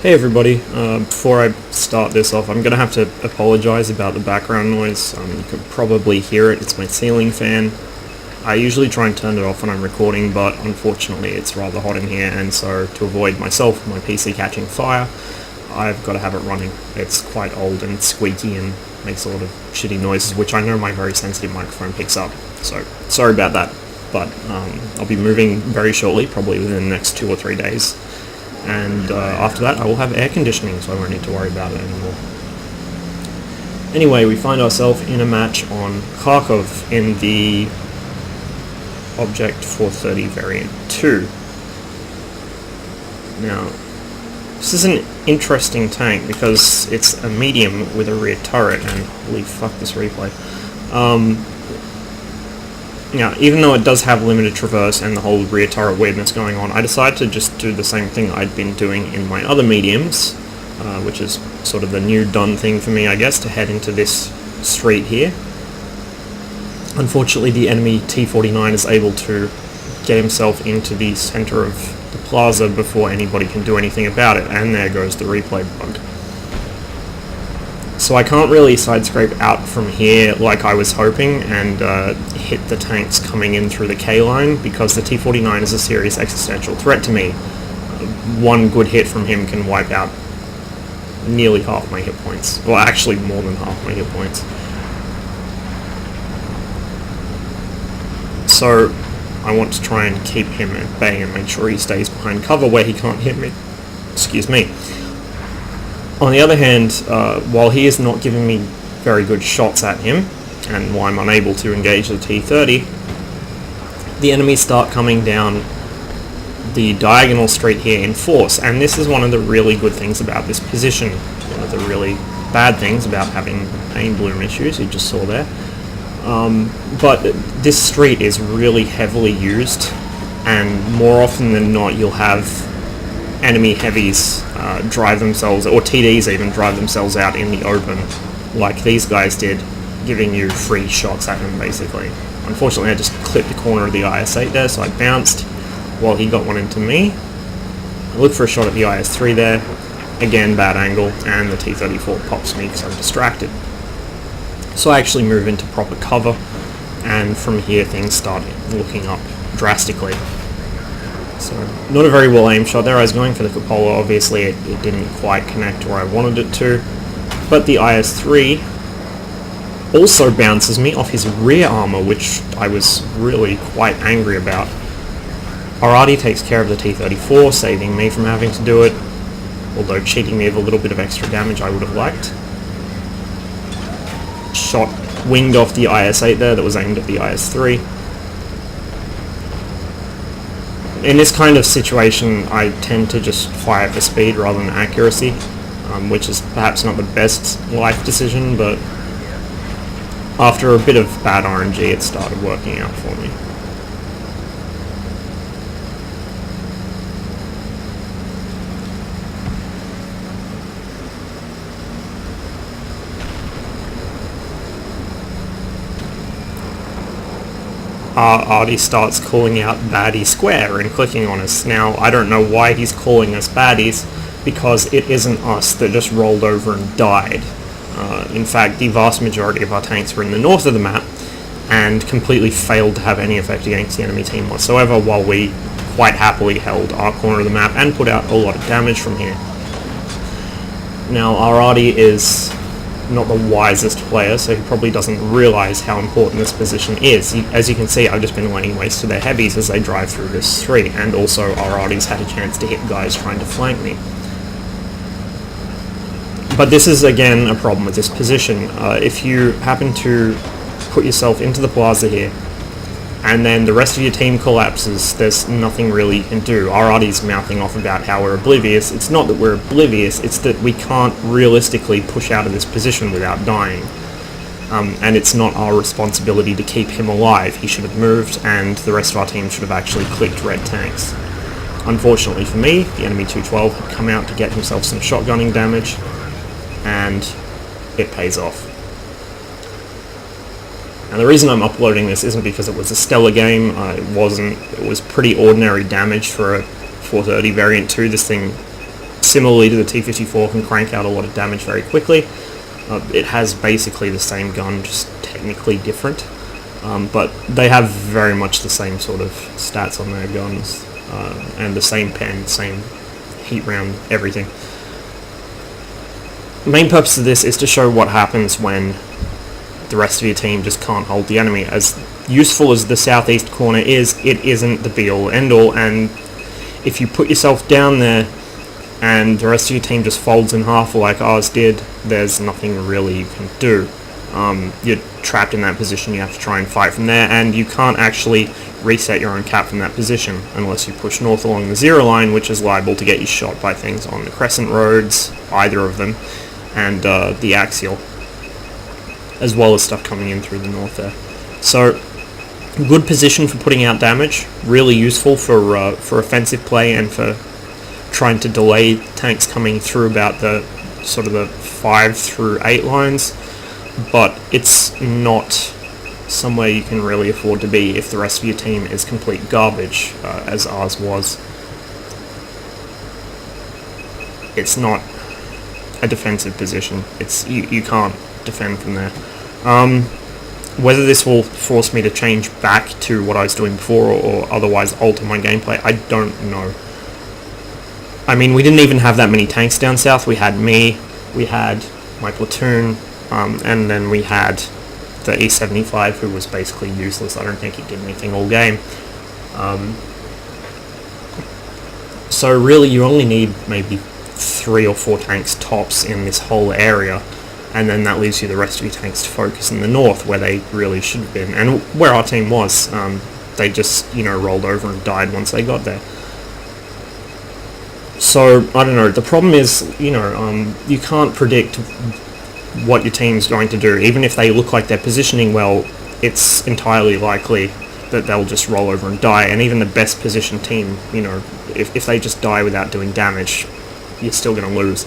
Hey everybody, before I start this off, I'm going to have to apologise about the background noise. You can probably hear it, it's my ceiling fan. I usually try and turn it off when I'm recording, but unfortunately it's rather hot in here, and so to avoid myself and my PC catching fire, I've got to have it running. It's quite old and squeaky and makes a lot of shitty noises, which I know my very sensitive microphone picks up, so sorry about that. But I'll be moving very shortly, probably within the next 2 or 3 days. And after that I will have air conditioning, so I won't need to worry about it anymore. Anyway, we find ourselves in a match on Kharkov in the Object 430 Variant 2. Now, this is an interesting tank because it's a medium with a rear turret, and holy fuck this replay. Now, even though it does have limited traverse and the whole rear turret weirdness going on, I decided to just do the same thing I'd been doing in my other mediums, which is sort of the new done thing for me, I guess, to head into this street here. Unfortunately, the enemy T-49 is able to get himself into the center of the plaza before anybody can do anything about it, and there goes the replay bug. So I can't really side scrape out from here like I was hoping and hit the tanks coming in through the K-line, because the T-49 is a serious existential threat to me. One good hit from him can wipe out nearly half my hit points. Well, actually more than half my hit points. So I want to try and keep him at bay and make sure he stays behind cover where he can't hit me. Excuse me. On the other hand, while he is not giving me very good shots at him, and while I'm unable to engage the T-30, the enemies start coming down the diagonal street here in force, and this is one of the really good things about this position. One of the really bad things about having aim bloom issues, you just saw there. But this street is really heavily used, and more often than not you'll have enemy heavies drive themselves, or TDs even, drive themselves out in the open, like these guys did, giving you free shots at them, basically. Unfortunately, I just clipped the corner of the IS-8 there, so I bounced while he got one into me. I looked for a shot at the IS-3 there, again bad angle, and the T-34 pops me because I'm distracted. So I actually move into proper cover, and from here things start looking up drastically. So, not a very well aimed shot there. I was going for the cupola. Obviously it didn't quite connect where I wanted it to, but the IS-3 also bounces me off his rear armor, which I was really quite angry about. Arati takes care of the T-34, saving me from having to do it, although cheating me of a little bit of extra damage I would have liked. Shot winged off the IS-8 there that was aimed at the IS-3. In this kind of situation, I tend to just fire for speed rather than accuracy, which is perhaps not the best life decision, but after a bit of bad RNG, it started working out for me. Artie starts calling out baddie square and clicking on us. Now, I don't know why he's calling us baddies, because it isn't us that just rolled over and died. In fact, the vast majority of our tanks were in the north of the map and completely failed to have any effect against the enemy team whatsoever, while we quite happily held our corner of the map and put out a lot of damage from here. Now, Arati is not the wisest player, so he probably doesn't realise how important this position is. As you can see, I've just been laying waste to their heavies as they drive through this street, and also Arati's had a chance to hit guys trying to flank me. But this is again a problem with this position. If you happen to put yourself into the plaza here, and then the rest of your team collapses, there's nothing really you can do. Arati's mouthing off about how we're oblivious. It's not that we're oblivious, it's that we can't realistically push out of this position without dying. And it's not our responsibility to keep him alive. He should have moved, and the rest of our team should have actually clicked red tanks. Unfortunately for me, the enemy 212 had come out to get himself some shotgunning damage, and it pays off. And the reason I'm uploading this isn't because it was a stellar game. It wasn't. It was pretty ordinary damage for a 430 variant 2. This thing similarly to the T-54, can crank out a lot of damage very quickly. It has basically the same gun, just technically different, but they have very much the same sort of stats on their guns, and the same pen, same heat round, everything. The main purpose of this is to show what happens when the rest of your team just can't hold the enemy. As useful as the southeast corner is, it isn't the be-all end-all, and if you put yourself down there and the rest of your team just folds in half like ours did, there's nothing really you can do. You're trapped in that position, you have to try and fight from there, and you can't actually reset your own cap from that position unless you push north along the zero line, which is liable to get you shot by things on the crescent roads, either of them, and the axial, as well as stuff coming in through the north there. So, good position for putting out damage, really useful for offensive play and for trying to delay tanks coming through about the sort of the 5 through 8 lines, but it's not somewhere you can really afford to be if the rest of your team is complete garbage, as ours was. It's not a defensive position. It's you can't defend from there. Whether this will force me to change back to what I was doing before or otherwise alter my gameplay, I don't know. I mean, we didn't even have that many tanks down south. We had me, we had my platoon, and then we had the E75, who was basically useless. I don't think he did anything all game. So really, you only need maybe 3 or 4 tanks tops in this whole area, and then that leaves you the rest of your tanks to focus in the north, where they really should have been, and where our team was. They just, rolled over and died once they got there. So, I don't know, the problem is, you can't predict what your team's going to do. Even if they look like they're positioning well, it's entirely likely that they'll just roll over and die, and even the best positioned team, if they just die without doing damage, you're still going to lose.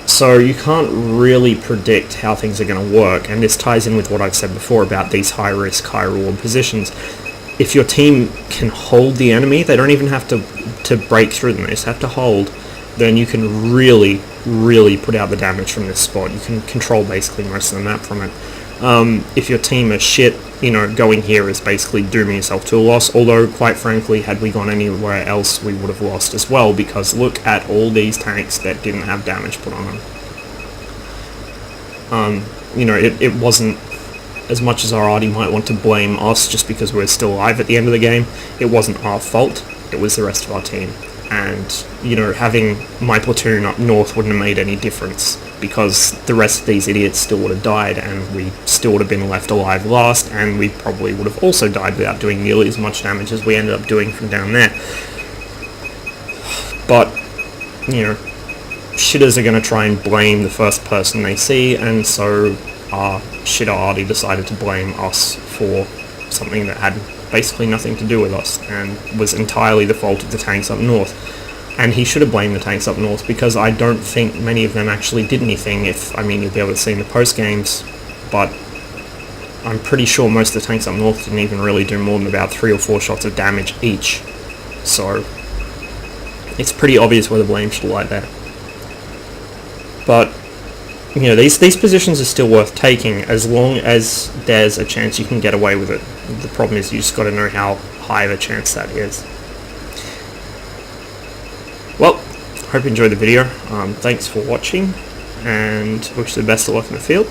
So you can't really predict how things are going to work, and this ties in with what I've said before about these high-risk, high-reward positions. If your team can hold the enemy, they don't even have to break through them, they just have to hold, then you can really, really put out the damage from this spot. You can control basically most of the map from it. If your team is shit, going here is basically dooming yourself to a loss, although, quite frankly, had we gone anywhere else, we would have lost as well, because look at all these tanks that didn't have damage put on them. It wasn't, as much as our arty might want to blame us just because we're still alive at the end of the game, it wasn't our fault, it was the rest of our team. And, having my platoon up north wouldn't have made any difference, because the rest of these idiots still would have died, and we still would have been left alive last, and we probably would have also died without doing nearly as much damage as we ended up doing from down there. But, shitters are going to try and blame the first person they see, and so our shitter arty decided to blame us for something that had basically nothing to do with us, and was entirely the fault of the tanks up north. And he should have blamed the tanks up north, because I don't think many of them actually did anything. You'll be able to see in the Postgames, but I'm pretty sure most of the tanks up north didn't even really do more than about 3 or 4 shots of damage each. So, it's pretty obvious where the blame should lie there. But, these positions are still worth taking, as long as there's a chance you can get away with it. The problem is you just got to know how high of a chance that is. Well, hope you enjoyed the video. Thanks for watching, and wish you the best of luck in the field.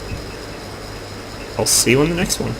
I'll see you on the next one.